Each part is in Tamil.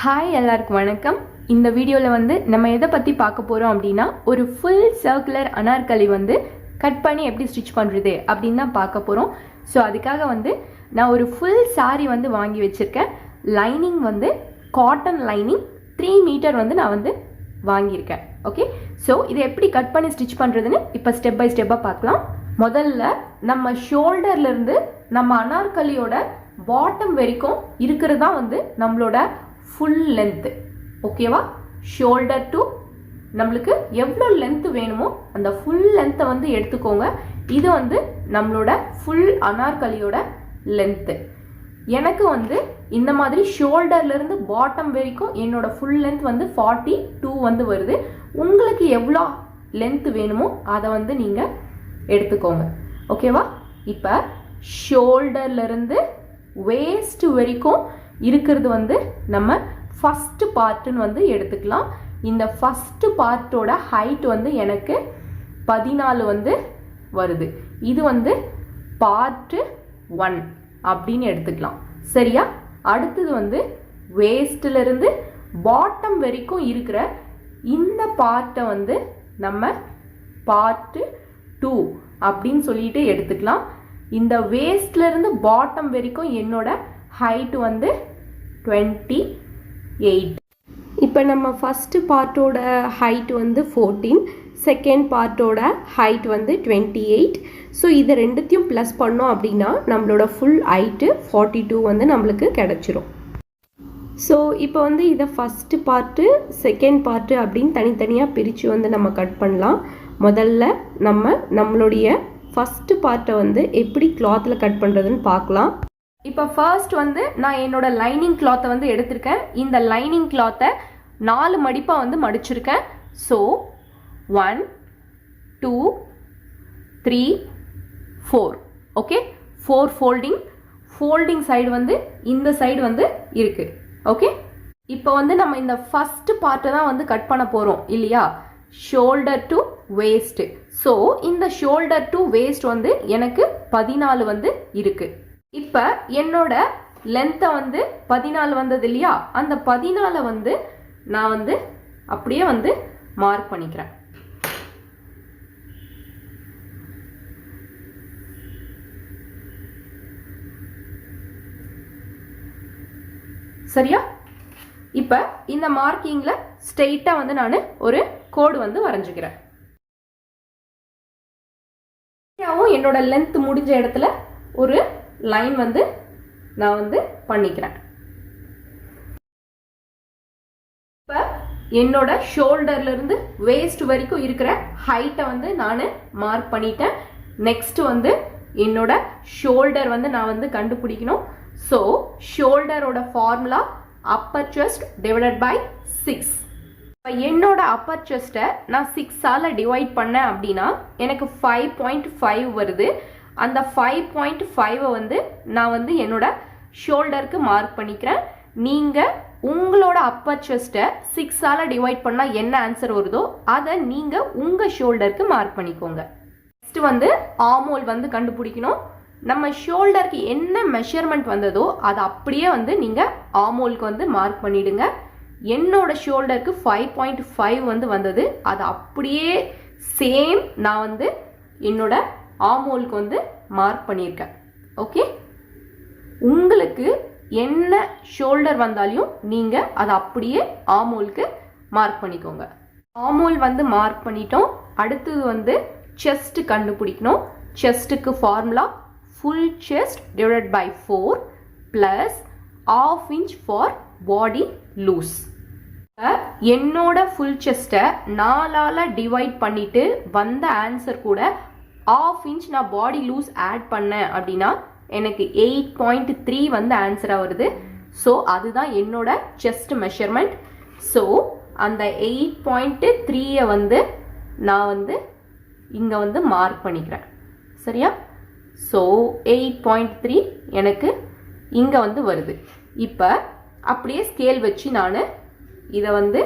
ஹாய் எல்லாருக்கும் வணக்கம். இந்த வீடியோவில் வந்து நம்ம எதை பற்றி பார்க்க போகிறோம் அப்படின்னா, ஒரு ஃபுல் சர்க்குலர் அனார்கலி வந்து கட் பண்ணி எப்படி ஸ்டிச் பண்ணுறது அப்படின்னு தான் பார்க்க போகிறோம். ஸோ அதுக்காக வந்து நான் ஒரு ஃபுல் சாரீ வந்து வாங்கி வச்சுருக்கேன். லைனிங் வந்து காட்டன் லைனிங் 3 மீட்டர் வந்து நான் வந்து வாங்கியிருக்கேன். ஓகே, ஸோ இதை எப்படி கட் பண்ணி ஸ்டிச் பண்ணுறதுன்னு இப்போ ஸ்டெப் பை ஸ்டெப்பாக பார்க்கலாம். முதல்ல நம்ம ஷோல்டர்லேருந்து நம்ம அனார்கலியோட பாட்டம் வரைக்கும் இருக்கிறது தான் வந்து நம்மளோட ஃபுல் லென்த்து. ஓகேவா? ஷோல்டர் டு நம்மளுக்கு எவ்வளோ லென்த்து வேணுமோ அந்த ஃபுல் லென்த்தை வந்து எடுத்துக்கோங்க. இது வந்து நம்மளோட ஃபுல் அனார்கலியோட லென்த்து. எனக்கு வந்து இந்த மாதிரி ஷோல்டர்லேருந்து பாட்டம் வரைக்கும் என்னோட ஃபுல் லென்த் வந்து 42 வந்து வருது. உங்களுக்கு எவ்வளோ லென்த்து வேணுமோ அதை வந்து நீங்கள் எடுத்துக்கோங்க. ஓகேவா? இப்போ ஷோல்டர்லேருந்து வேஸ்ட் வரைக்கும் இருக்கிறது வந்து நம்ம ஃபஸ்ட்டு பார்ட்டுன்னு வந்து எடுத்துக்கலாம். இந்த ஃபஸ்ட்டு பார்ட்டோட ஹைட் வந்து எனக்கு 14 வந்து வருது. இது வந்து பார்ட்டு 1 அப்படின்னு எடுத்துக்கலாம். சரியா? அடுத்தது வந்து வேஸ்ட்லேருந்து பாட்டம் வரைக்கும் இருக்கிற இந்த பார்ட்டை வந்து நம்ம பார்ட்டு 2 அப்படின்னு சொல்லிட்டு எடுத்துக்கலாம். இந்த வேஸ்ட்லேருந்து பாட்டம் வரைக்கும் என்னோட ஹைட் வந்து 28. இப்போ நம்ம ஃபஸ்ட்டு பார்ட்டோட ஹைட் வந்து 14, செகண்ட் பார்ட்டோட ஹைட் வந்து 28. ஸோ இது ரெண்டுத்தையும் ப்ளஸ் பண்ணோம் அப்படின்னா நம்மளோட ஃபுல் ஹைட்டு 42 வந்து நம்மளுக்கு கிடச்சிரும். ஸோ இப்போ வந்து இதை ஃபஸ்ட்டு பார்ட்டு செகண்ட் பார்ட்டு அப்படின்னு தனித்தனியாக பிரித்து வந்து நம்ம கட் பண்ணலாம். முதல்ல நம்மளுடைய ஃபஸ்ட்டு பார்ட்டை வந்து எப்படி கிளாத்தில் கட் பண்ணுறதுன்னு பார்க்கலாம். இப்போ ஃபர்ஸ்ட் வந்து நான் என்னோட லைனிங் கிளாத்தை வந்து எடுத்திருக்கேன். இந்த லைனிங் கிளாத்தை 4 மடிப்பாக வந்து மடிச்சிருக்கேன். ஸோ 1 2 3 4. ஓகே, 4 ஃபோல்டிங் சைடு வந்து இந்த சைடு வந்து இருக்குது. ஓகே, இப்போ வந்து நம்ம இந்த ஃபர்ஸ்ட் பார்ட்டை தான் வந்து கட் பண்ண போகிறோம் இல்லையா? Shoulder to waste. ஸோ இந்த ஷோல்டர் டு வேஸ்ட் வந்து எனக்கு 14 வந்து இருக்கு. இப்போ என்னோட லென்த்தை வந்து 14 வந்தது இல்லையா? அந்த 14 வந்து நான் வந்து அப்படியே வந்து மார்க் பண்ணிக்கிறேன். சரியா? இப்போ இந்த மார்க்கிங்கில் ஸ்ட்ரெயிட்டாக வந்து நான் ஒரு கோடு வந்து வரைஞ்சிக்கிறேன். என்னோட லென்த் முடிஞ்ச இடத்துல ஒரு லைன் வந்து நான் வந்து பண்ணிக்கிறேன். இப்போ என்னோட ஷோல்டர்ல இருந்து வேஸ்ட் வரைக்கும் இருக்கிற ஹைட்டை வந்து நான் மார்க் பண்ணிட்டேன். நெக்ஸ்ட் வந்து என்னோட ஷோல்டர் வந்து நான் வந்து கண்டுபிடிக்கணும். ஸோ ஷோல்டரோட formula upper chest divided by 6. இப்போ என்னோட அப்பர் செஸ்ட்டை நான் 6ஆல் டிவைட் பண்ணேன் அப்படின்னா எனக்கு 5.5 வருது. அந்த 5.5 வந்து நான் வந்து என்னோட ஷோல்டருக்கு மார்க் பண்ணிக்கிறேன். நீங்கள் உங்களோட அப்பர் செஸ்ட்டை 6ஆல் டிவைட் பண்ணால் என்ன ஆன்சர் வருதோ அதை நீங்கள் உங்கள் ஷோல்டருக்கு மார்க் பண்ணிக்கோங்க. நெக்ஸ்ட் வந்து ஆர்மோல் வந்து கண்டுபிடிக்கணும். நம்ம ஷோல்டருக்கு என்ன மெஷர்மெண்ட் வந்ததோ அதை அப்படியே வந்து நீங்கள் ஆர்மோலுக்கு வந்து மார்க் பண்ணிடுங்க. என்னோட ஷோல்டருக்கு 5.5 வந்து வந்தது. அது அப்படியே சேம் நான் வந்து என்னோட ஆர்மோலுக்கு வந்து மார்க் பண்ணியிருக்கேன். ஓகே, உங்களுக்கு என்ன ஷோல்டர் வந்தாலையும் நீங்கள் அதை அப்படியே ஆர்மோலுக்கு மார்க் பண்ணிக்கோங்க. ஆர்மோல் வந்து மார்க் பண்ணிட்டோம். அடுத்தது வந்து செஸ்ட் கண்டுபிடிக்கணும். செஸ்ட்டுக்கு formula full chest divided by 4 plus ½ inch for body loose. என்னோட ஃபுல் செஸ்ட்டை 4ஆல் டிவைட் பண்ணிட்டு வந்த ஆன்சர் கூட ½ இன்ச் நான் பாடி லூஸ் ஆட் பண்ணேன் அப்படின்னா எனக்கு 8.3 வந்து ஆன்சராக வருது. ஸோ அதுதான் என்னோட செஸ்ட் மெஷர்மெண்ட். ஸோ அந்த 8.3 வந்து நான் வந்து இங்கே வந்து மார்க் பண்ணிக்கிறேன். சரியா? ஸோ 8.3 எனக்கு இங்கே வந்து வருது. இப்போ அப்படியே ஸ்கேல் வச்சு நான் இதை வந்து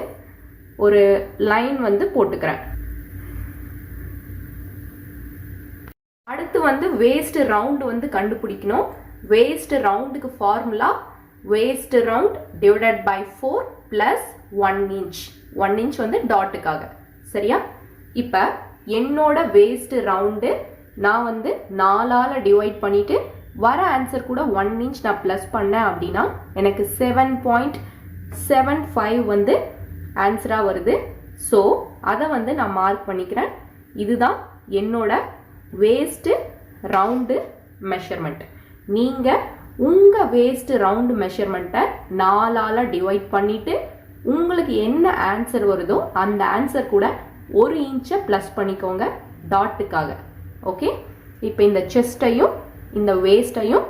ஒரு லைன் வந்து போட்டுக்கிறேன். அடுத்து வந்து வேஸ்ட் ரவுண்டு வந்து கண்டுபிடிக்கணும். வேஸ்ட் ரவுண்டுக்கு formula waist round divided by 4 plus 1 inch. 1 inch வந்து டாட்டுக்காக. சரியா? இப்ப என்னோட waist round நான் வந்து 4ஆல டிவைட் பண்ணிட்டு வர ஆன்சர் கூட 1 inch நான் ப்ளஸ் பண்ணேன் அப்படின்னா எனக்கு 7.75 வந்து ஆன்சரா வருது. ஸோ அதை வந்து நான் மார்க் பண்ணிக்கிறேன். இதுதான் என்னோட வேஸ்ட் ரவுண்டு மெஷர்மெண்ட். நீங்கள் உங்கள் வேஸ்ட் ரவுண்டு மெஷர்மெண்ட்டை 4ஆல டிவைட் பண்ணிட்டு உங்களுக்கு என்ன ஆன்சர் வருதோ அந்த ஆன்சர் கூட 1 இன்ச்சை ப்ளஸ் பண்ணிக்கோங்க டாட்டுக்காக. ஓகே, இப்போ இந்த செஸ்டையும் இந்த வேஸ்டையும்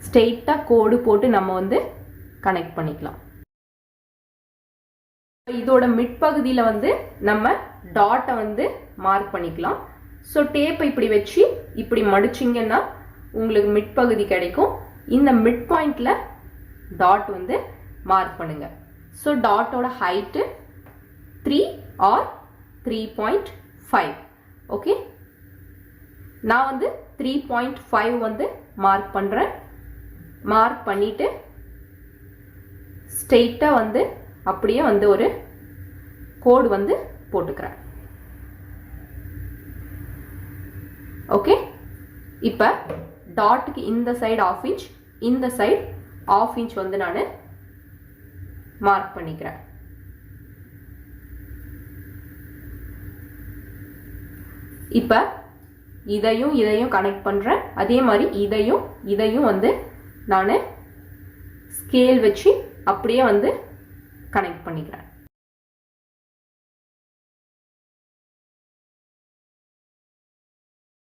ஸ்ட்ரெயிட்டாக கோடு போட்டு நம்ம வந்து கனெக்ட் பண்ணிக்கலாம். இதோட மிட்பகுதியில் வந்து நம்ம டாட்டை வந்து மார்க் பண்ணிக்கலாம். ஸோ டேப்பை இப்படி வச்சு இப்படி மடிச்சிங்கன்னா உங்களுக்கு மிட்பகுதி கிடைக்கும். இந்த மிட் பாயிண்டில் டாட் வந்து மார்க் பண்ணுங்க. ஸோ டாட்டோட ஹைட்டு 3 ஆர் 3.5. ஓகே, நான் வந்து 3.5 வந்து மார்க் பண்ணுறேன். மார்க் பண்ணிட்டு ஸ்ட்ரெயிட்டாக வந்து அப்படியே வந்து ஒரு கோடு வந்து போட்டுக்கிறேன். ஓகே, இப்போ டாட்டுக்கு இந்த சைடு 1/2 inch, இந்த சைடு 1/2 inch வந்து நான் மார்க் பண்ணிக்கிறேன். இப்போ இதையும் இதையும் கனெக்ட் பண்ணுறேன். அதே மாதிரி இதையும் வந்து நான் ஸ்கேல் வச்சு அப்படியே வந்து கனெக்ட் பண்ணிக்கிறேன்.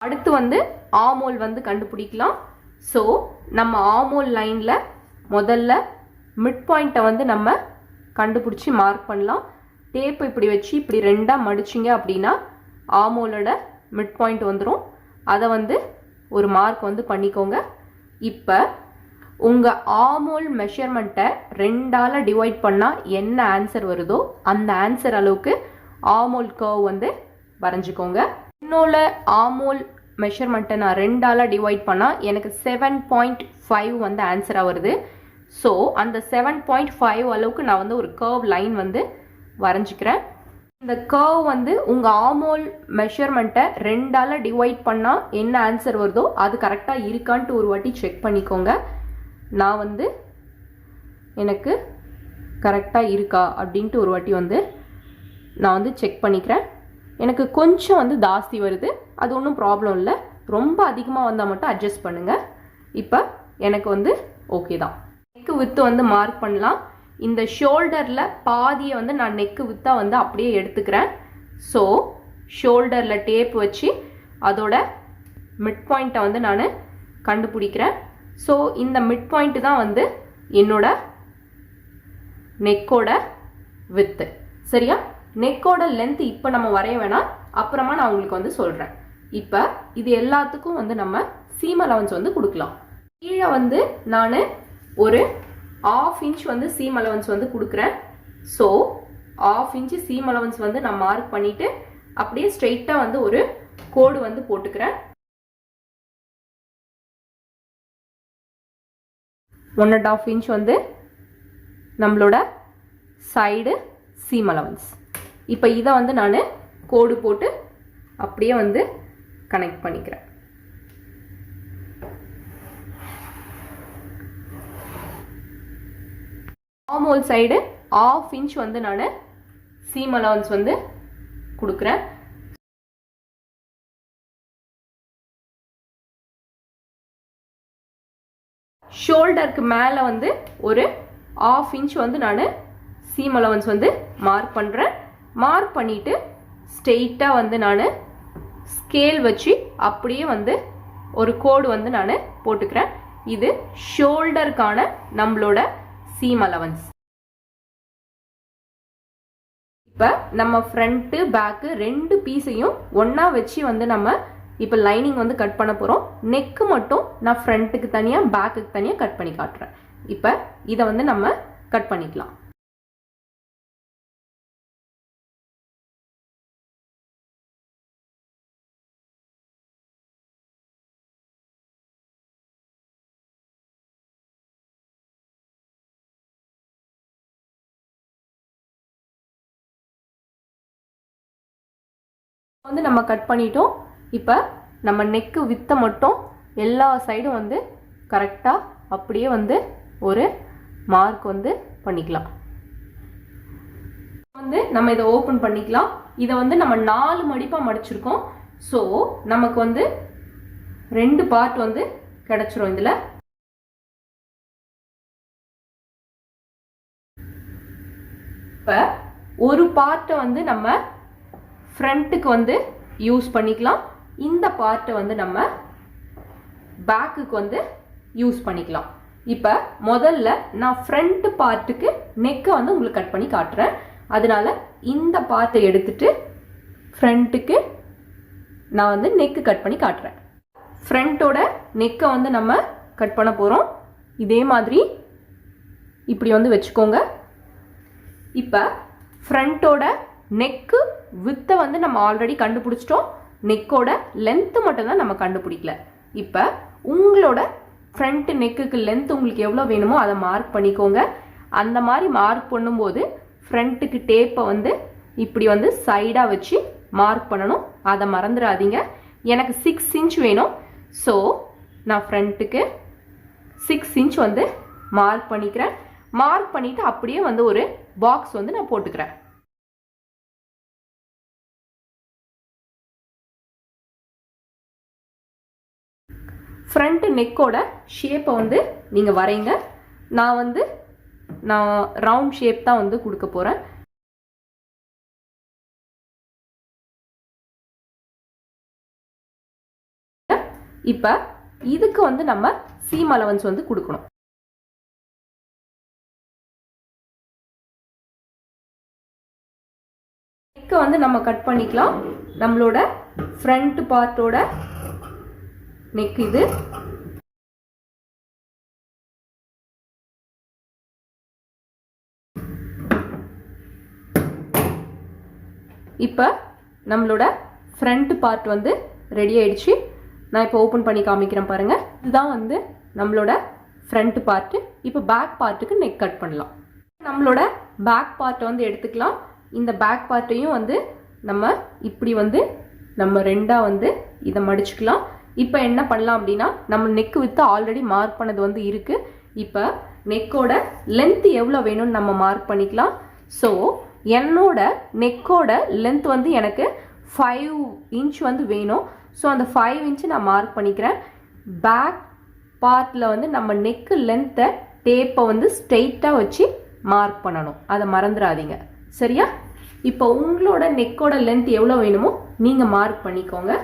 அடுத்து வந்து ஆமோல் வந்து கண்டுபிடிக்கலாம். ஸோ நம்ம ஆமோல் லைனில் முதல்ல மிட் பாயிண்ட்டை வந்து நம்ம கண்டுபிடிச்சி மார்க் பண்ணலாம். டேப் இப்படி வச்சு இப்படி ரெண்டாக மடிச்சிங்க அப்படின்னா ஆமோலோட மிட் பாயிண்ட் வந்துடும். அதை வந்து ஒரு மார்க் வந்து பண்ணிக்கோங்க. இப்போ உங்கள் ஆமோல் மெஷர்மெண்ட்டை 2ஆல் டிவைட் பண்ணால் என்ன ஆன்சர் வருதோ அந்த ஆன்சர் அளவுக்கு ஆமோல் கர்வ் வந்து வரைஞ்சிக்கோங்க. என்னோட ஆமோல் மெஷர்மெண்ட்டை நான் 2ஆல் டிவைட் பண்ணால் எனக்கு 7.5 வந்து ஆன்சராக வருது. ஸோ அந்த 7.5 அளவுக்கு நான் வந்து ஒரு கர்வ் லைன் வந்து வரைஞ்சிக்கிறேன். இந்த கர்வ் வந்து உங்கள் ஆமோல் மெஷர்மெண்ட்டை 2ஆல் டிவைட் பண்ணால் என்ன ஆன்சர் வருதோ அது கரெக்டாக இருக்கான்ட்டு ஒரு வாட்டி செக் பண்ணிக்கோங்க. நான் வந்து எனக்கு கரெக்டாக இருக்கா அப்படின்ட்டு ஒரு வாட்டி வந்து நான் வந்து செக் பண்ணிக்கிறேன். எனக்கு கொஞ்சம் வந்து ஜாஸ்தி வருது, அது ஒன்றும் ப்ராப்ளம் இல்லை. ரொம்ப அதிகமாக வந்தால் மட்டும் அட்ஜஸ்ட் பண்ணுங்கள். இப்போ எனக்கு வந்து ஓகே தான். நெக்கு வித்து வந்து மார்க் பண்ணலாம். இந்த ஷோல்டரில் பாதியை வந்து நான் நெக்கு வித்தாக வந்து அப்படியே எடுத்துக்கிறேன். ஸோ ஷோல்டரில் டேப் வச்சு அதோட மிட் பாயிண்ட்டை வந்து நான் கண்டுபிடிக்கிறேன். ஸோ இந்த மிட் பாயிண்ட் தான் வந்து என்னோட நெக்கோட வித்து. சரியா? நெக்கோட லென்த் இப்போ நம்ம வரைய வேணாம், அப்புறமா நான் உங்களுக்கு வந்து சொல்கிறேன். இப்போ இது எல்லாத்துக்கும் வந்து நம்ம சீம் அலவன்ஸ் வந்து கொடுக்கலாம். கீழே வந்து நான் ஒரு 1/2 inch வந்து சீம் அலவன்ஸ் வந்து கொடுக்குறேன். ஸோ 1/2 inch சீம் அலவன்ஸ் வந்து நான் மார்க் பண்ணிவிட்டு அப்படியே ஸ்ட்ரெயிட்டாக வந்து ஒரு கோடு வந்து போட்டுக்கிறேன். 1.5 inch வந்து நம்மளோட சைடு சீம் அலவன்ஸ். இப்போ இதை வந்து நான் கோடு போட்டு அப்படியே வந்து கனெக்ட் பண்ணிக்கிறேன். ஆமோல் சைடு 1/2 inch வந்து நான் சீம் அலவன்ஸ் வந்து கொடுக்குறேன். ஷோல்டருக்கு மேலே வந்து ஒரு 1/2 inch வந்து நான் சீம் அலவன்ஸ் வந்து மார்க் பண்ணுறேன். மார்க் பண்ணிவிட்டு ஸ்ட்ரெயிட்டாக வந்து நான் ஸ்கேல் வச்சு அப்படியே வந்து ஒரு கோடு வந்து நான் போட்டுக்கிறேன். இது ஷோல்டருக்கான நம்மளோட சீம் அலவன்ஸ். இப்போ நம்ம ஃப்ரண்ட்டு பேக்கு 2 பீஸையும் ஒன்றா வச்சு வந்து நம்ம இப்போ லைனிங் வந்து கட் பண்ண போகிறோம். நெக்கு மட்டும் நான் ஃப்ரண்ட்டுக்கு தனியாக பேக்குக்கு தனியாக கட் பண்ணி காட்டுறேன். இப்போ இதை வந்து நம்ம கட் பண்ணிக்கலாம். வந்து நம்ம கட் பண்ணிட்டோம். இப்போ நம்ம நெக்கு வித்தை மட்டும் எல்லா சைடும் வந்து கரெக்டாக அப்படியே வந்து ஒரு மார்க் வந்து பண்ணிக்கலாம். வந்து நம்ம இதை ஓப்பன் பண்ணிக்கலாம். இதை வந்து நம்ம 4 மடிப்பாக மடிச்சிருக்கோம். ஸோ நமக்கு வந்து 2 பார்ட் வந்து கிடைச்சிரும். இதில் இப்போ ஒரு பார்ட்டை வந்து நம்ம ஃப்ரண்ட்டுக்கு வந்து யூஸ் பண்ணிக்கலாம். இந்த பார்ட்டை வந்து நம்ம பேக்குக்கு வந்து யூஸ் பண்ணிக்கலாம். இப்போ முதல்ல நான் ஃப்ரண்ட் பார்ட்டுக்கு நெக்கை வந்து உங்களுக்கு கட் பண்ணி காட்டுறேன். அதனால இந்த பார்ட்டை எடுத்துட்டு ஃப்ரண்ட்டுக்கு நான் வந்து நெக்கு கட் பண்ணி காட்டுறேன். ஃப்ரண்ட்டோட நெக்கை வந்து நம்ம கட் பண்ண போகிறோம். இதே மாதிரி இப்படி வந்து வச்சுக்கோங்க. இப்போ ஃப்ரண்ட்டோட நெக்கு வித்தை வந்து நம்ம ஆல்ரெடி கண்டுபிடிச்சிட்டோம். நெக்கோட லென்த்து மட்டும்தான் நம்ம கண்டுபிடிக்கல. இப்போ உங்களோட ஃப்ரண்ட் நெக்குக்கு லென்த் உங்களுக்கு எவ்வளோ வேணுமோ அதை மார்க் பண்ணிக்கோங்க. அந்த மாதிரி மார்க் பண்ணும்போது ஃப்ரண்ட்டுக்கு டேப்பை வந்து இப்படி வந்து சைடாக வச்சு மார்க் பண்ணணும். அதை மறந்துடாதீங்க. எனக்கு 6 இன்ச் வேணும். ஸோ நான் ஃப்ரண்ட்டுக்கு 6 இன்ச் வந்து மார்க் பண்ணிக்கிறேன். மார்க் பண்ணிவிட்டு அப்படியே வந்து ஒரு பாக்ஸ் வந்து நான் போட்டுக்கிறேன். ஃப்ரண்ட் நெக்கோட ஷேப்பை வந்து நீங்கள் வரைங்க. நான் ரவுண்ட் ஷேப் தான் வந்து கொடுக்க போகிறேன். இப்போ இதுக்கு வந்து நம்ம சீம் அலவன்ஸ் வந்து கொடுக்கணும். நெக்கை வந்து நம்ம கட் பண்ணிக்கலாம். நம்மளோட ஃப்ரண்ட் பார்ட்டோட நெக் இது. இப்போ நம்மளோட ஃப்ரண்ட் பார்ட் வந்து ரெடி ஆயிடுச்சு. நான் இப்போ ஓப்பன் பண்ணி காமிக்கிறேன் பாருங்க. இதுதான் வந்து நம்மளோட ஃப்ரண்ட் பார்ட்டு. இப்போ பேக் பார்ட்டுக்கு நெக் கட் பண்ணலாம். நம்மளோட பேக் பார்ட்டை வந்து எடுத்துக்கலாம். இந்த பேக் பார்ட்டையும் வந்து நம்ம இப்படி வந்து நம்ம ரெண்டாக வந்து இதை மடிச்சுக்கலாம். இப்போ என்ன பண்ணலாம் அப்படின்னா, நம்ம நெக்கு வித்து ஆல்ரெடி மார்க் பண்ணது வந்து இருக்கு. இப்போ நெக்கோட லென்த் எவ்வளோ வேணும்னு நம்ம மார்க் பண்ணிக்கலாம். ஸோ என்னோட நெக்கோட லென்த் வந்து எனக்கு 5 இன்ச் வந்து வேணும். ஸோ அந்த 5 இன்ச்சு நான் மார்க் பண்ணிக்கிறேன். பேக் பார்ட்டில் வந்து நம்ம நெக்கு லென்த்தை டேப்பை வந்து ஸ்ட்ரெயிட்டாக வச்சு மார்க் பண்ணணும். அதை மறந்துடாதீங்க, சரியா? இப்போ உங்களோட நெக்கோட லென்த் எவ்வளோ வேணுமோ நீங்கள் மார்க் பண்ணிக்கோங்க.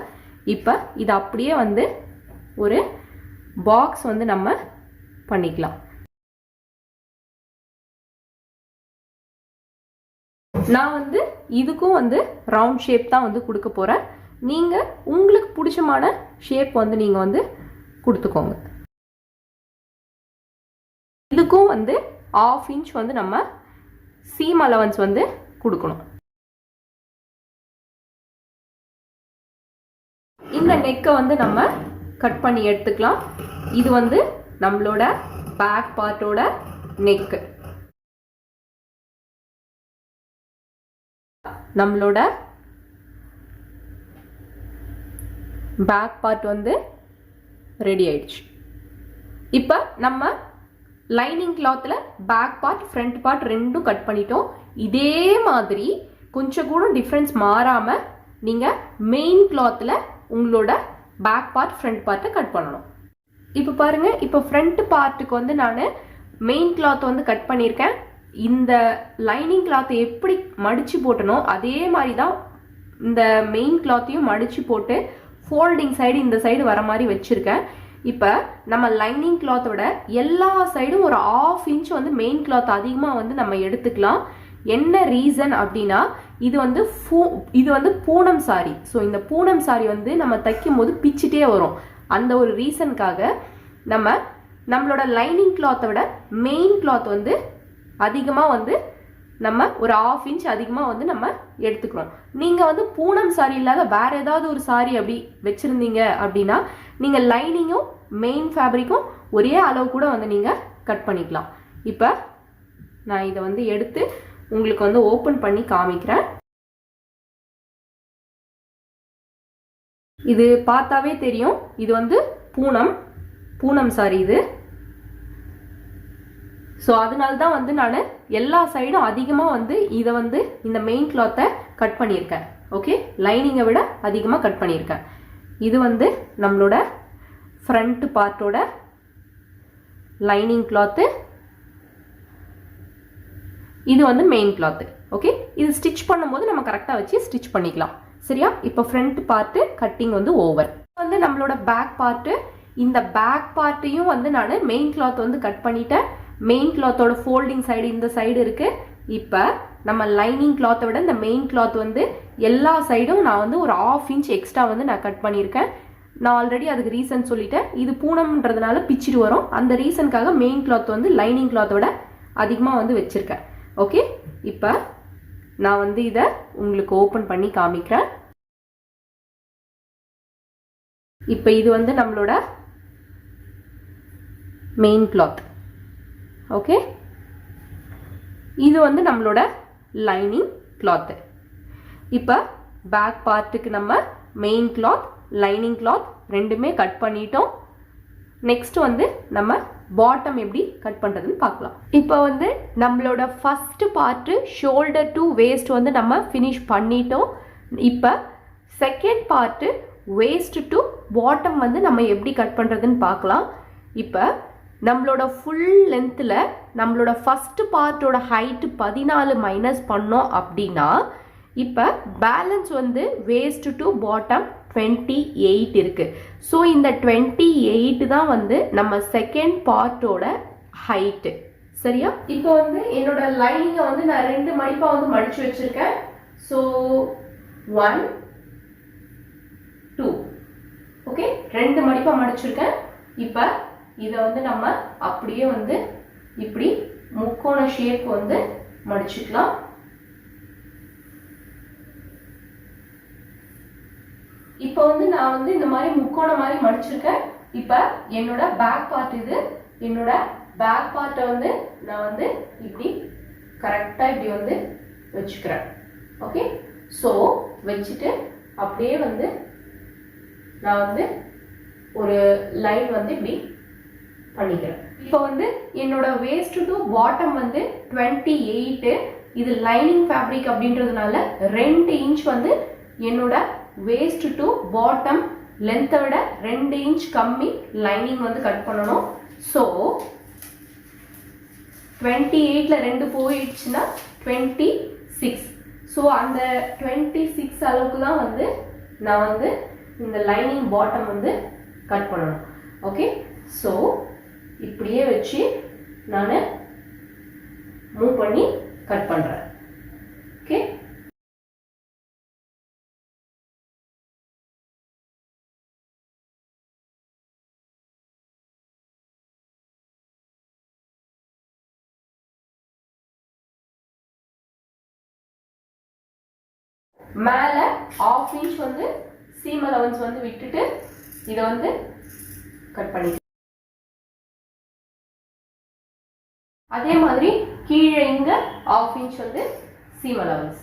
இப்போ இது அப்படியே வந்து ஒரு பாக்ஸ் வந்து நம்ம பண்ணிக்கலாம். நான் வந்து இதுக்கும் வந்து ரவுண்ட் ஷேப் தான் வந்து கொடுக்க போகிறேன். நீங்கள் உங்களுக்கு பிடிச்சமான ஷேப் வந்து நீங்கள் வந்து கொடுத்துக்கோங்க. இதுக்கும் வந்து 1/2 இன்ச் வந்து நம்ம சீம் அலவன்ஸ் வந்து கொடுக்கணும். இந்த நெக்கை வந்து நம்ம கட் பண்ணி எடுத்துக்கலாம். இது வந்து நம்மளோட பேக் பார்ட்டோட நெக்கு. நம்மளோட பேக் பார்ட் வந்து ரெடி ஆயிடுச்சு. இப்போ நம்ம லைனிங் கிளாத்தில் பேக் பார்ட் ஃப்ரண்ட் பார்ட் ரெண்டும் கட் பண்ணிட்டோம். இதே மாதிரி கொஞ்சம் கூட டிஃப்ரென்ஸ் மாறாமல் நீங்கள் மெயின் கிளாத்தில் உங்களோட பேக் பார்ட் ஃப்ரண்ட் பார்ட்டை கட் பண்ணணும். இப்போ பாருங்கள், இப்போ ஃப்ரண்ட் பார்ட்டுக்கு வந்து நான் மெயின் கிளாத் வந்து கட் பண்ணியிருக்கேன். இந்த லைனிங் கிளாத்தை எப்படி மடித்து போட்டனோ அதே மாதிரி தான் இந்த மெயின் கிளாத்தையும் மடித்து போட்டு ஃபோல்டிங் சைடு இந்த சைடு வர மாதிரி வச்சுருக்கேன். இப்போ நம்ம லைனிங் கிளாத்தோட எல்லா சைடும் ஒரு 1/2 இன்ச் வந்து மெயின் கிளாத் அதிகமாக வந்து நம்ம எடுத்துக்கலாம். என்ன ரீசன் அப்படின்னா, இது வந்து பூனம் சாரி. ஸோ இந்த பூனம் சாரி வந்து நம்ம தைக்கும் போது பிச்சுட்டே வரும். அந்த ஒரு ரீசனுக்காக நம்மளோட லைனிங் கிளாத்தை விட மெயின் கிளாத் வந்து அதிகமாக வந்து நம்ம ஒரு 1/2 இன்ச் அதிகமாக வந்து நம்ம எடுத்துக்கிறோம். நீங்கள் வந்து பூனம் சாரி இல்லாத வேற ஏதாவது ஒரு சாரி அப்படி வச்சுருந்தீங்க அப்படின்னா நீங்கள் லைனிங்கும் மெயின் ஃபேப்ரிக்கும் ஒரே அளவு கூட வந்து நீங்கள் கட் பண்ணிக்கலாம். இப்போ நான் இதை வந்து எடுத்து உங்களுக்கு வந்து ஓப்பன் பண்ணி காமிக்கிறேன். இது பார்த்தாவே தெரியும் இது வந்து பூனம் சாரி இது. ஸோ அதனால தான் வந்து நான் எல்லா சைடும் அதிகமாக வந்து இதை வந்து இந்த மெயின் கிளாத்தை கட் பண்ணியிருக்கேன். ஓகே, லைனிங்கை விட அதிகமாக கட் பண்ணியிருக்கேன். இது வந்து நம்மளோட ஃப்ரண்ட் பார்ட்டோட லைனிங் கிளாத்து, இது வந்து மெயின் கிளாத்து. ஓகே, இது ஸ்டிச் பண்ணும்போது நம்ம கரெக்டாக வச்சு ஸ்டிச் பண்ணிக்கலாம். சரியா? இப்போ ஃப்ரண்ட் பார்ட்டு கட்டிங் வந்து ஓவர். வந்து நம்மளோட பேக் பார்ட்டு, இந்த பேக் பார்ட்டையும் வந்து நான் மெயின் கிளாத் வந்து கட் பண்ணிட்டேன். மெயின் கிளாத்தோட ஃபோல்டிங் சைடு இந்த சைடு இருக்கு. இப்போ நம்ம லைனிங் கிளாத்தை விட இந்த மெயின் கிளாத் வந்து எல்லா சைடும் நான் வந்து ஒரு 1/2 inch எக்ஸ்ட்ரா வந்து நான் கட் பண்ணியிருக்கேன். நான் ஆல்ரெடி அதுக்கு ரீசன் சொல்லிட்டேன். இது பூனம்ன்றதுனால பிச்சுட்டு வரும். அந்த ரீசனுக்காக மெயின் கிளாத் வந்து லைனிங் கிளாத்தோட அதிகமாக வந்து வச்சிருக்கேன். ஓகே, இப்போ நான் வந்து இதை உங்களுக்கு ஓப்பன் பண்ணி காமிக்கிறேன். இப்போ இது வந்து நம்மளோட மெயின் கிளாத். ஓகே, இது வந்து நம்மளோட லைனிங் கிளாத். இப்போ பேக் பார்ட்டுக்கு நம்ம மெயின் கிளாத், லைனிங் கிளாத் ரெண்டுமே கட் பண்ணிட்டோம். நெக்ஸ்ட் வந்து நம்ம பாட்டம் எப்படி கட் பண்ணுறதுன்னு பார்க்கலாம். இப்போ வந்து நம்மளோட first part shoulder to waste வந்து நம்ம ஃபினிஷ் பண்ணிட்டோம். இப்போ second part waste to bottom வந்து நம்ம எப்படி கட் பண்ணுறதுன்னு பார்க்கலாம். இப்போ நம்மளோட ஃபுல் லென்த்தில் நம்மளோட ஃபர்ஸ்ட் பார்ட்டோட ஹைட்டு 14 மைனஸ் பண்ணோம் அப்படின்னா இப்போ பேலன்ஸ் வந்து வேஸ்ட் டு பாட்டம் 28 இருக்கு. ஸோ இந்த 28 தான் வந்து நம்ம செகண்ட் பார்ட்டோட ஹைட்டு. சரியா? இப்போ வந்து என்னோட லைனிங்கை வந்து நான் 2 மடிப்பாக வந்து மடிச்சு வச்சிருக்கேன். So 1 2 okay, 2 மடிப்பாக மடிச்சிருக்கேன். இப்போ இதை வந்து நம்ம அப்படியே வந்து இப்படி முக்கோண ஷேப் வந்து மடிச்சுக்கலாம். இப்போ வந்து நான் வந்து இந்த மாதிரி முக்கோண மாதிரி மடிச்சிருக்கேன். இப்போ என்னோட பேக் பார்ட் இது. என்னோட பேக் பார்ட்டை வந்து நான் வந்து இப்படி கரெக்டாக இப்படி வந்து வச்சுக்கிறேன். ஓகே, ஸோ வச்சுட்டு அப்படியே வந்து நான் வந்து ஒரு லைன் வந்து இப்படி பண்ணிக்கிறேன். இப்போ வந்து என்னோட வேஸ்ட் டு பாட்டம் வந்து 28. இது லைனிங் ஃபேப்ரிக் அப்படின்றதுனால 2 inch வந்து என்னோட வேஸ்ட் டு பாட்டம் லென்த்தை விட 2 inch கம்மி லைனிங் வந்து கட் பண்ணணும். ஸோ 28ல 2 போயிடுச்சுன்னா 26. ஸோ அந்த 26 அளவுக்கு தான் வந்து நான் வந்து இந்த லைனிங் பாட்டம் வந்து கட் பண்ணணும். ஓகே, ஸோ இப்படியே வச்சு நான் மூவ் பண்ணி கட் பண்ணுறேன். ஓகே, மேலே 1/2 inch வந்து சீம் அலவன்ஸ் வந்து விட்டுட்டு இதை வந்து கட் பண்ணி, அதே மாதிரி கீழே இங்க 1/2 inch வந்து சீம் அலவன்ஸ்.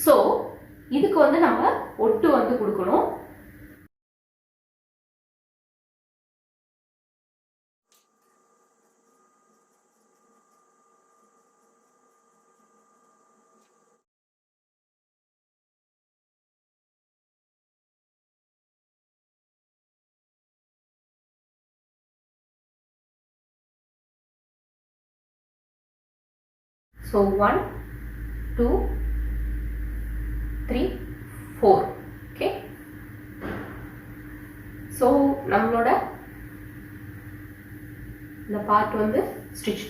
ஸோ இதுக்கு வந்து நம்ம ஒட்டு வந்து கொடுக்கணும். So 1 2 3 4. Okay, so நம்மளோட இந்த பார்ட் வந்து ஸ்டிச்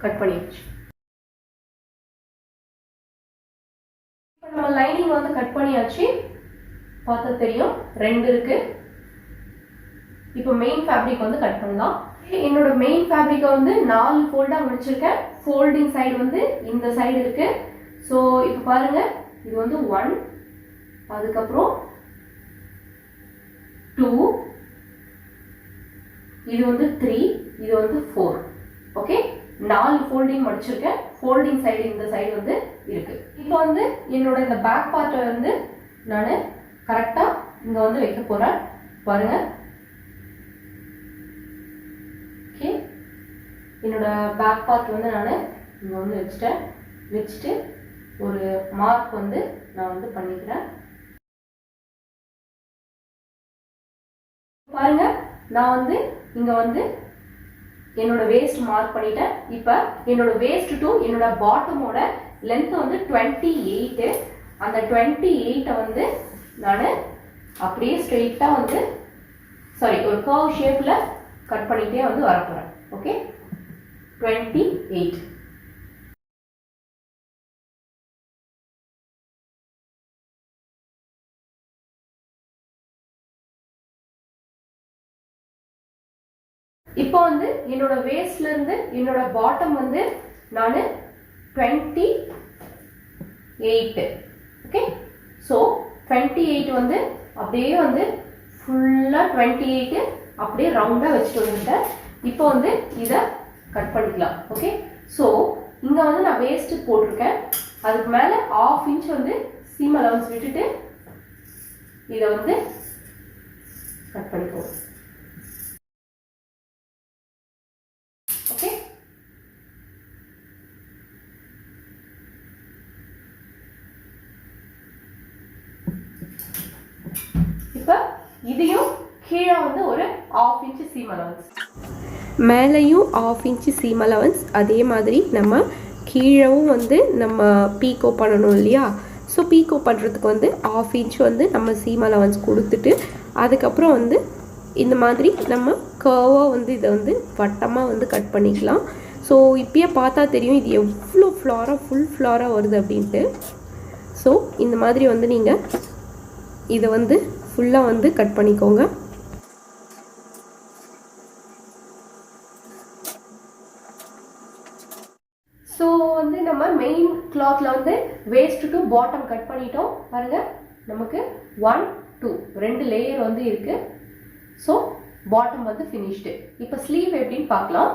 கட் பண்ணியாச்சு. இப்போ நம்ம லைனிங் வந்து கட் பண்ணியாச்சு. பார்த்தா தெரியும் 2 இருக்கு. இப்போ மெயின் ஃபேப்ரிக் வந்து கட் பண்ணலாம். என்னோட மெயின் ஃபேப்ரிக்கை வந்து 4 ஃபோல்டாக முடிச்சிருக்கேன். ஃபோல்டிங் சைடு வந்து இந்த சைடு இருக்கு. ஸோ இப்போ பாருங்க, இது வந்து 1, அதுக்கப்புறம் 2, இது வந்து 3, இது வந்து 4. ஓகே, 4 ஃபோல்டிங் மடிச்சிருக்கேன். ஃபோல்டிங் சைடு இந்த சைடு வந்து இருக்கு. இப்போ வந்து என்னோட இந்த பேக் பார்ட்டை வந்து நான் கரெக்டா இங்க வந்து வைக்க போறேன். பாருங்க. ஓகே, என்னோட பேக் பார்ட் வந்து நான் இங்க வந்து வச்சுட்டு ஒரு மார்க் வந்து நான் வந்து பண்ணிக்கிறேன். பாருங்க, நான் வந்து இங்க வந்து என்னோட வேஸ்ட் மார்க் பண்ணிட்டேன். இப்போ என்னோட வேஸ்ட் டு என்னோட பாட்டமோட லென்த் வந்து 28. அந்த 28 வந்து நான் அப்படியே ஸ்ட்ரெயிட்டா வந்து ஒரு கர்வ் ஷேப்ல கட் பண்ணிட்டே வந்து வர போறேன். ஓகே, 28. இப்போ வந்து என்னோட வேஸ்ட்ல இருந்து என்னோட பாட்டம் வந்து நான் 28. ஓகே, ஸோ 28 வந்து அப்படியே வந்து ஃபுல்லா 28 அப்படியே ரவுண்டா வச்சுட்டு வந்துட்டேன். இப்போ வந்து இதை கட் பண்ணிக்கலாம். ஓகே, ஸோ இங்க வந்து நான் வேஸ்ட் போட்டிருக்கேன். அதுக்கு மேல 1/2 இன்ச் வந்து சீம் அலவன்ஸ் விட்டுட்டு இதை வந்து கட் பண்ணிக்கோ. ஓகே, இப்போ இதையும் கீழே வந்து ஒரு 1/2 இன்ச் சீம் அலவன்ஸ், மேலேயும் 1/2 இன்ச் சீம் அலவன்ஸ். அதே மாதிரி நம்ம கீழவும் வந்து நம்ம பீக்கோ பண்ணணும் இல்லையா? ஸோ பீக்கோ பண்ணுறதுக்கு வந்து 1/2 இன்ச் வந்து நம்ம சீம் அலவன்ஸ் கொடுத்துட்டு அதுக்கப்புறம் வந்து இந்த மாதிரி நம்ம கர்வாக வந்து இதை வந்து வட்டமாக வந்து கட் பண்ணிக்கலாம். ஸோ இப்பயே பார்த்தா தெரியும் இது எவ்வளோ ஃபுல் ஃப்ளாராக வருது அப்படின்ட்டு. ஸோ இந்த மாதிரி வந்து நீங்கள் இதை வந்து ஃபுல்லாக வந்து கட் பண்ணிக்கோங்க. ஸோ வந்து நம்ம மெயின் கிளாத்ல வந்து வேஸ்ட் டு பாட்டம் கட் பண்ணிட்டோம். பாருங்க, நமக்கு 1, 2 2 லேயர் வந்து இருக்கு. ஸோ பாட்டம் வந்து ஃபினிஷ்டு. இப்போ ஸ்லீவ் எப்படின்னு பார்க்கலாம்.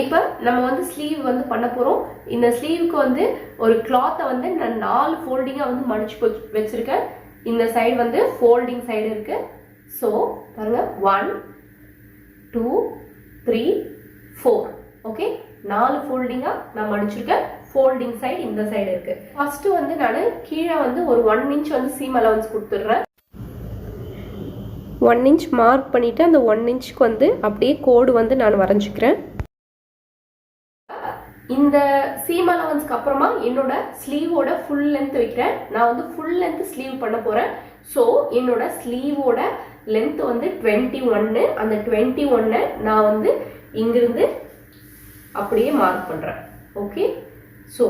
இப்போ நம்ம வந்து ஸ்லீவ் வந்து பண்ண போகிறோம். இந்த ஸ்லீவுக்கு வந்து ஒரு கிளாத்தை வந்து நான் 4 ஃபோல்டிங்காக வந்து மடிச்சு வச்சிருக்கேன். இந்த சைடு வந்து ஃபோல்டிங் சைடு இருக்கு. ஸோ பாருங்க, 1, 2, 3, 4. ஓகே, 4 ஃபோல்டிங்காக நான் மடிச்சிருக்கேன். ஃபோல்டிங் சைடு இந்த சைடு இருக்கு. ஃபர்ஸ்ட் வந்து நான் கீழே வந்து ஒரு 1 இன்ச் வந்து சீம் அலவன்ஸ் கொடுத்துட்றேன். 1 இன்ச் மார்க் பண்ணிவிட்டு அந்த 1 இன்ச்சுக்கு வந்து அப்படியே கோடு வந்து நான் வரைஞ்சிக்கிறேன். இந்த சீம் அலவன்ஸ்க்கு அப்புறமா என்னோட ஸ்லீவோட ஃபுல் லென்த் வைக்கிறேன். நான் வந்து ஃபுல் லென்த் ஸ்லீவ் பண்ண போகிறேன். ஸோ என்னோட ஸ்லீவோட லென்த் வந்து 21. அந்த 21 நான் வந்து இங்கிருந்து அப்படியே மார்க் பண்ணுறேன். Okay, so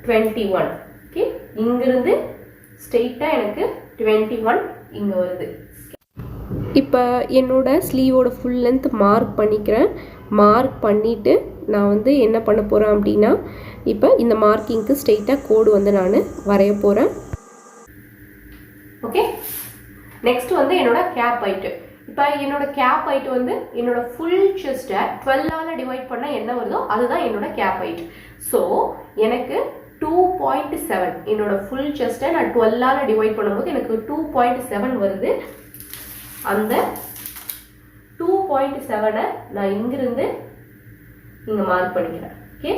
21. ஓகே, இங்கிருந்து ஸ்ட்ரெயிட்டாக எனக்கு 21 இங்கே வருது. இப்போ என்னோட ஸ்லீவோட ஃபுல் லென்த் மார்க் பண்ணிக்கிறேன். மார்க் பண்ணிவிட்டு நான் வந்து என்ன பண்ண போகிறேன் அப்படின்னா, இப்போ இந்த மார்க்கிங்க்கு ஸ்ட்ரெயிட்டாக கோடு வந்து நான் வரைய போகிறேன். ஓகே, நெக்ஸ்ட் வந்து என்னோட கேப் ஹைட்டு. இப்போ என்னோட கேப் ஹைட் வந்து என்னோட ஃபுல் செஸ்ட்டை 12ஆல் டிவைட் பண்ணால் என்ன வருதோ அதுதான் என்னோட கேப் ஹைட். ஸோ எனக்கு 2.7 என்னோட ஃபுல் செஸ்ட்டை நான் 12ஆல் டிவைட் பண்ணும்போது எனக்கு 2.7 வருது. அந்த 2.7 நான் இங்கிருந்து இங்கே மார்க் பண்ணிக்கிறேன். ஓகே,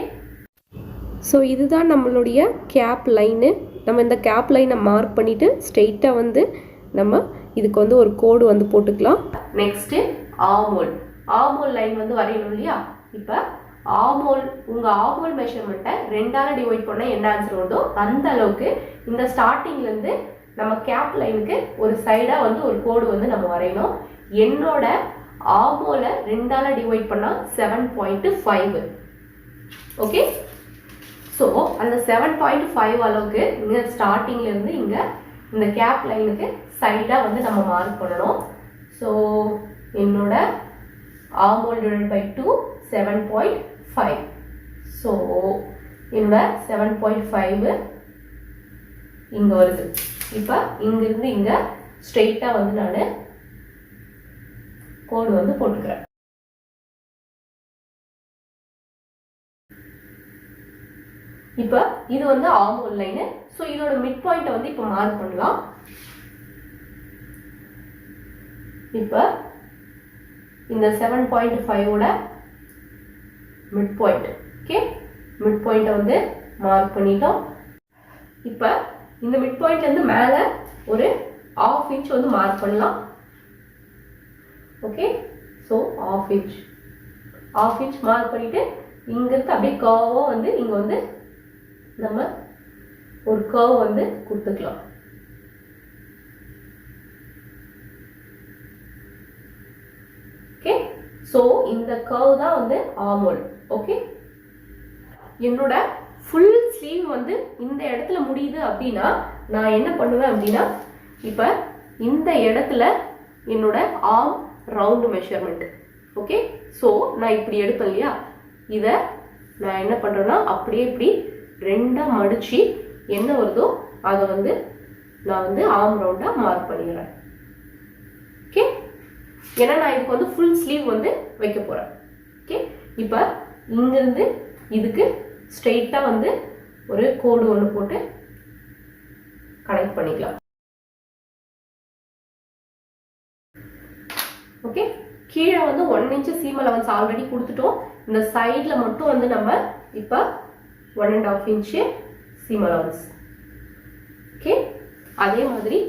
ஸோ இதுதான் நம்மளுடைய கேப் லைனு. நம்ம இந்த கேப் லைனை மார்க் பண்ணிவிட்டு ஸ்ட்ரெயிட்டாக வந்து நம்ம இதுக்கு வந்து ஒரு கோடு வந்து போட்டுக்கலாம். நெக்ஸ்ட் ஆர்மோல் லைன் வந்து வரையணும் இல்லையா? இப்போ உங்கள் ஆர்மோல் மெஷர்மெண்ட்டை 2ஆல் டிவைட் பண்ணால் என்ன ஆன்சர் வருதோ அந்த அளவுக்கு இந்த ஸ்டார்டிங்லேருந்து நம்ம கேப் லைனுக்கு ஒரு சைடாக வந்து ஒரு கோடு வந்து நம்ம வரையணும். என்னோட ஆர்மோலை 2ஆல் டிவைட் பண்ணால் 7.5. ஓகே, ஸோ அந்த 7.5 அளவுக்கு இங்கே ஸ்டார்டிங்லேருந்து இங்கே இந்த கேப் லைனுக்கு சைடாக வந்து நம்ம மார்க் பண்ணணும். ஸோ என்னோட ஆர்மோல் டிவைட் பை 2 7.5. ஸோ என்னோட 7.5 இங்கே வருது. இப்போ இங்கிருந்து இங்கே ஸ்ட்ரெயிட்டாக வந்து நான் கோடு வந்து போட்டுக்கிறேன். இப்போ இது வந்து ஆர்ம் லைனு. ஸோ இதோட மிட் பாயிண்ட்டை வந்து இப்போ மார்க் பண்ணலாம். இப்போ இந்த 7.5ஓட மிட் பாயிண்ட். ஓகே, மிட் பாயிண்ட்டை வந்து மார்க் பண்ணிட்டோம். இப்போ இந்த மிட் பாயிண்ட்லேருந்து மேலே ஒரு 1/2 இன்ச் வந்து மார்க் பண்ணலாம். ஓகே, ஸோ 1/2 இன்ச் மார்க் பண்ணிட்டு இங்கிருந்து அப்படியே கர்வாக வந்து இங்கே வந்து நம்ம ஒரு கர்வ் வந்து கொடுத்துக்கலாம். ஓகே, ஸோ இந்த கர்வ் தான் வந்து ஆர்ம் ஹோல். ஓகே, என்னோட ஃபுல் ஸ்லீவ் வந்து இந்த இடத்துல முடியுது அப்படின்னா நான் என்ன பண்ணுவேன் அப்படின்னா, இப்போ இந்த இடத்துல என்னோட arm round measurement. Okay, so நான் இப்படி எடுப்பேன் இல்லையா, இதை நான் என்ன பண்ணுறேன்னா அப்படியே இப்படி 2ஆக மடித்து என்ன வருதோ அதை வந்து நான் வந்து ஆர்ம் ரவுண்டாக மார்க் பண்ணிடுறேன். ஓகே, ஏன்னா நான் இதுக்கு வந்து ஃபுல் ஸ்லீவ் வந்து வைக்க போகிறேன். ஓகே, இப்போ இங்கேருந்து இதுக்கு ஸ்ட்ரெயிட்டாக வந்து ஒரு கோடு ஒன்று போட்டு கனெக்ட் பண்ணிக்கலாம். ஓகே, கீழே வந்து 1 இன்ச் சீம் அலவன்ஸ் ஆல்ரெடி கொடுத்துட்டோம். இந்த சைடில் மட்டும் வந்து நம்ம இப்போ 1.5 இன்ச்சு சீம் அலவன்ஸ். ஓகே, அதே மாதிரி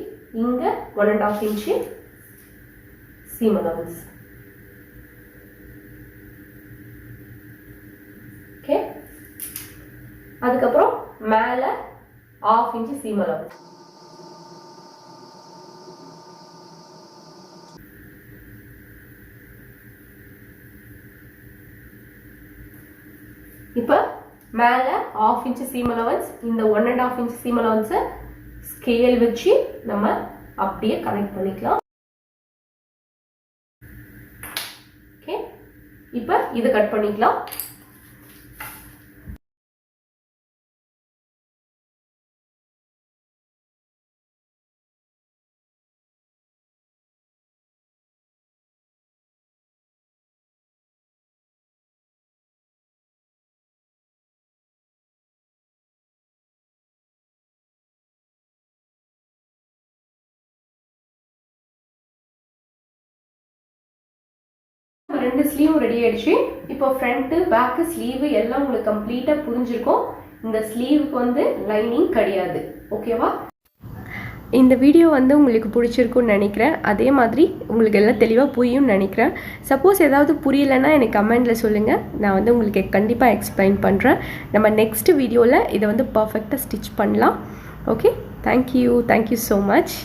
இங்கே 1.5 இன்ச்சு சீம் அலவன்ஸ். ஓகே, அதுக்கப்புறம் மேலே 1/2 இன்ச்சு சீம் அலவன்ஸ். இப்போ மேலே 1/2 இன்ச்சு சீம் அலவன்ஸ், இந்த 1.5 இன்ச்சு சீம் அலவன்ஸை ஸ்கேல் வச்சு நம்ம அப்படியே கனெக்ட் பண்ணிக்கலாம். ஓகே, இப்போ இதை கட் பண்ணிக்கலாம். ரெண்டு ஸ்லீவும் ரெடி ஆயிடுச்சு. இப்போ ஃப்ரண்ட்டு பேக்கு ஸ்லீவு எல்லாம் உங்களுக்கு கம்ப்ளீட்டாக புரிஞ்சிருக்கும். இந்த ஸ்லீவுக்கு வந்து லைனிங் கிடையாது. ஓகேவா? இந்த வீடியோ வந்து உங்களுக்கு பிடிச்சிருக்குன்னு நினைக்கிறேன். அதே மாதிரி உங்களுக்கு எல்லாம் தெளிவாக புரியும்னு நினைக்கிறேன். சப்போஸ் ஏதாவது புரியலைன்னா எனக்கு கமெண்டில் சொல்லுங்கள். நான் வந்து உங்களுக்கு கண்டிப்பாக எக்ஸ்பிளைன் பண்ணுறேன். நம்ம நெக்ஸ்ட் வீடியோவில் இதை வந்து பர்ஃபெக்டாக ஸ்டிச் பண்ணலாம். Okay, thank you so much.